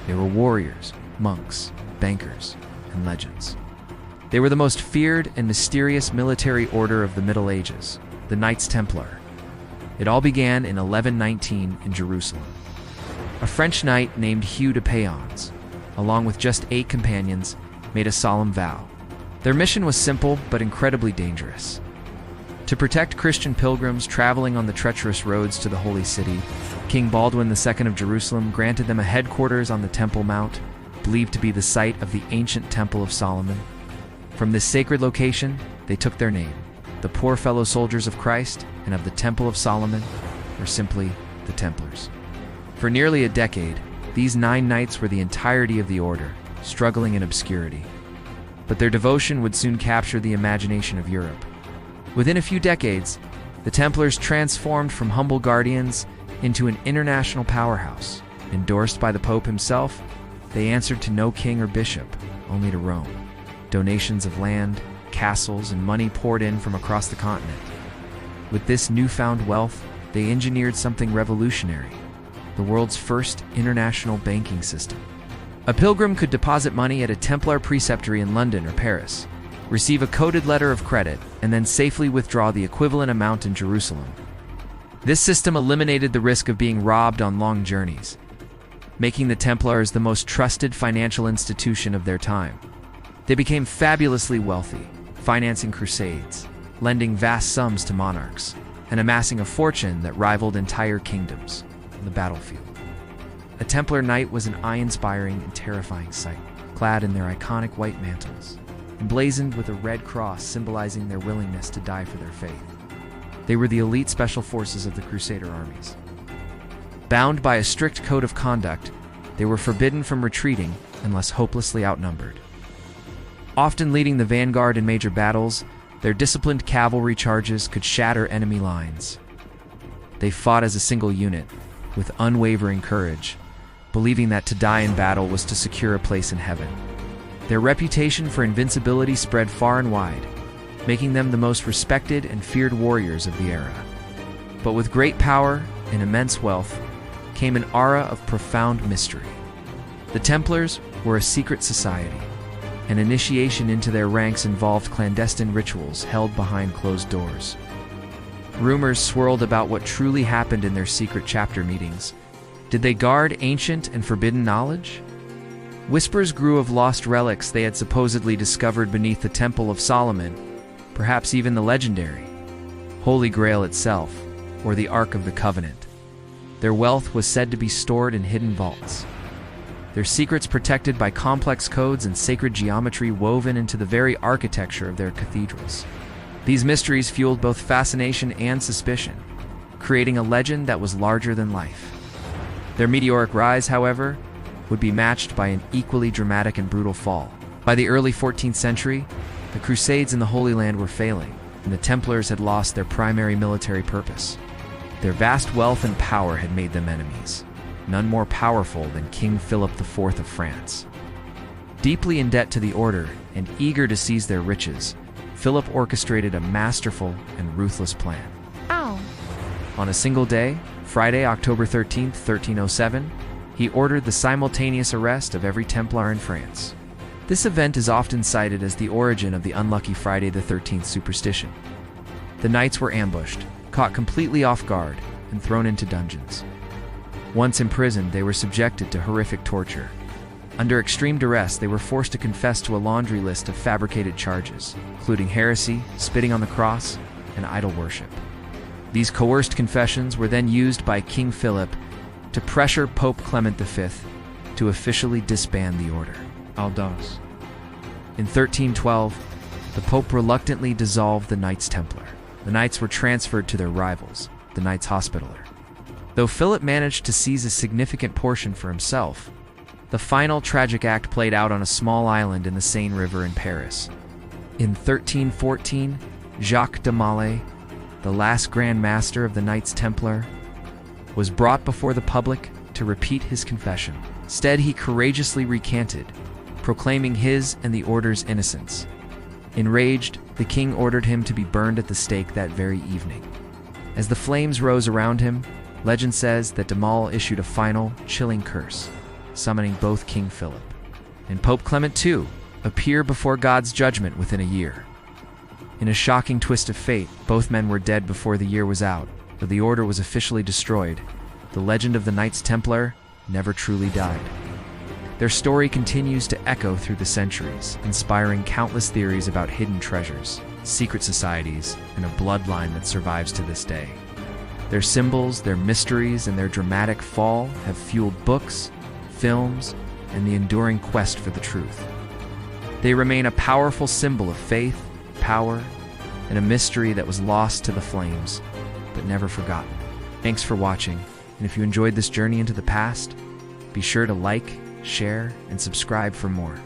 They were warriors, monks, bankers, and legends. They were the most feared and mysterious military order of the Middle Ages, the Knights Templar. It all began in 1119 in Jerusalem. A French knight named Hugh de Payens, along with just 8 companions, made a solemn vow. Their mission was simple but incredibly dangerous. To protect Christian pilgrims traveling on the treacherous roads to the Holy City, King Baldwin II of Jerusalem granted them a headquarters on the Temple Mount, believed to be the site of the ancient Temple of Solomon. From this sacred location, they took their name, the Poor Fellow Soldiers of Christ and of the Temple of Solomon, or simply the Templars. For nearly a decade, these 9 knights were the entirety of the order, struggling in obscurity. But their devotion would soon capture the imagination of Europe. Within a few decades, the Templars transformed from humble guardians into an international powerhouse. Endorsed by the Pope himself, they answered to no king or bishop, only to Rome. Donations of land, castles, and money poured in from across the continent. With this newfound wealth, they engineered something revolutionary: the world's first international banking system. A pilgrim could deposit money at a Templar preceptory in London or Paris, receive a coded letter of credit, and then safely withdraw the equivalent amount in Jerusalem. This system eliminated the risk of being robbed on long journeys, making the Templars the most trusted financial institution of their time. They became fabulously wealthy, financing crusades, lending vast sums to monarchs, and amassing a fortune that rivaled entire kingdoms on the battlefield. A Templar knight was an eye-inspiring and terrifying sight, clad in their iconic white mantles, emblazoned with a red cross symbolizing their willingness to die for their faith. They were the elite special forces of the Crusader armies. Bound by a strict code of conduct, they were forbidden from retreating unless hopelessly outnumbered. Often leading the vanguard in major battles, their disciplined cavalry charges could shatter enemy lines. They fought as a single unit, with unwavering courage, believing that to die in battle was to secure a place in heaven. Their reputation for invincibility spread far and wide, making them the most respected and feared warriors of the era. But with great power and immense wealth came an aura of profound mystery. The Templars were a secret society, and initiation into their ranks involved clandestine rituals held behind closed doors. Rumors swirled about what truly happened in their secret chapter meetings. Did they guard ancient and forbidden knowledge? Whispers grew of lost relics they had supposedly discovered beneath the Temple of Solomon, perhaps even the legendary Holy Grail itself, or the Ark of the Covenant. Their wealth was said to be stored in hidden vaults, their secrets protected by complex codes and sacred geometry woven into the very architecture of their cathedrals. These mysteries fueled both fascination and suspicion, creating a legend that was larger than life. Their meteoric rise, however, would be matched by an equally dramatic and brutal fall. By the early 14th century, the Crusades in the Holy Land were failing, and the Templars had lost their primary military purpose. Their vast wealth and power had made them enemies, none more powerful than King Philip IV of France. Deeply in debt to the order and eager to seize their riches, Philip orchestrated a masterful and ruthless plan. Ow. On a single day, Friday, October 13, 1307, he ordered the simultaneous arrest of every Templar in France. This event is often cited as the origin of the unlucky Friday the 13th superstition. The knights were ambushed, caught completely off guard, and thrown into dungeons. Once imprisoned, they were subjected to horrific torture. Under extreme duress, they were forced to confess to a laundry list of fabricated charges, including heresy, spitting on the cross, and idol worship. These coerced confessions were then used by King Philip to pressure Pope Clement V to officially disband the order. Audace. In 1312, the Pope reluctantly dissolved the Knights Templar. The knights were transferred to their rivals, the Knights Hospitaller. Though Philip managed to seize a significant portion for himself, the final tragic act played out on a small island in the Seine River in Paris. In 1314, Jacques de Molay, the last Grand Master of the Knights Templar, was brought before the public to repeat his confession. Instead, he courageously recanted, proclaiming his and the order's innocence. Enraged, the king ordered him to be burned at the stake that very evening. As the flames rose around him, legend says that de Molay issued a final, chilling curse. summoning both King Philip and Pope Clement II appear before God's judgment within a year. In a shocking twist of fate, both men were dead before the year was out, but the order was officially destroyed. The legend of the Knights Templar never truly died. Their story continues to echo through the centuries, inspiring countless theories about hidden treasures, secret societies, and a bloodline that survives to this day. Their symbols, their mysteries, and their dramatic fall have fueled books, films, and the enduring quest for the truth. They remain a powerful symbol of faith, power, and a mystery that was lost to the flames, but never forgotten. Thanks for watching, and if you enjoyed this journey into the past, be sure to like, share, and subscribe for more.